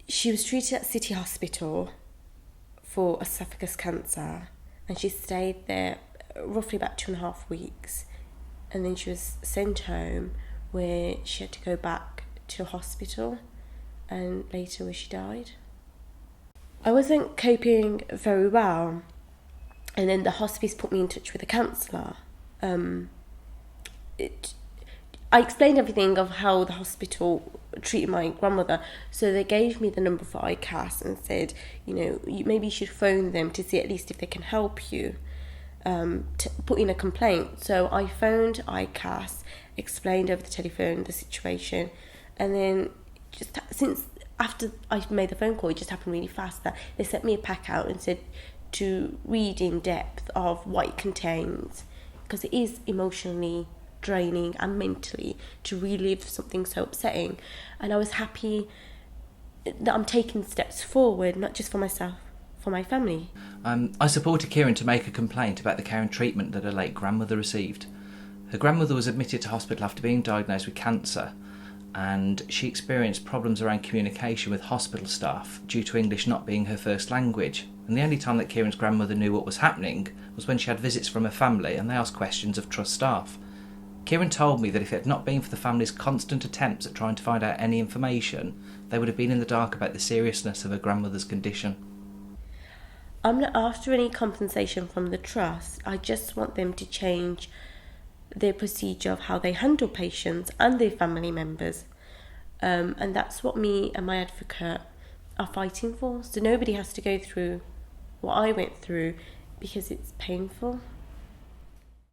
She was treated at City Hospital for esophagus cancer, and she stayed there roughly about 2.5 weeks, and then she was sent home where she had to go back to hospital, and later where she died. I wasn't coping very well, and then the hospice put me in touch with a counsellor. I explained everything of how the hospital treated my grandmother, so they gave me the number for ICAS and said, maybe you should phone them to see at least if they can help you to put in a complaint. So I phoned ICAS, explained over the telephone the situation, and then just since after I made the phone call, it just happened really fast that they sent me a pack out and said to read in depth of what it contains, because it is emotionally draining and mentally to relive something so upsetting. And I was happy that I'm taking steps forward, not just for myself, for my family. I supported Kieran to make a complaint about the care and treatment that her late grandmother received. Her grandmother was admitted to hospital after being diagnosed with cancer, and she experienced problems around communication with hospital staff due to English not being her first language. And the only time that Kieran's grandmother knew what was happening was when she had visits from her family and they asked questions of trust staff. Kieran told me that if it had not been for the family's constant attempts at trying to find out any information, they would have been in the dark about the seriousness of her grandmother's condition. I'm not after any compensation from the trust. I just want them to change their procedure of how they handle patients and their family members. And that's what me and my advocate are fighting for. So nobody has to go through what I went through, because it's painful.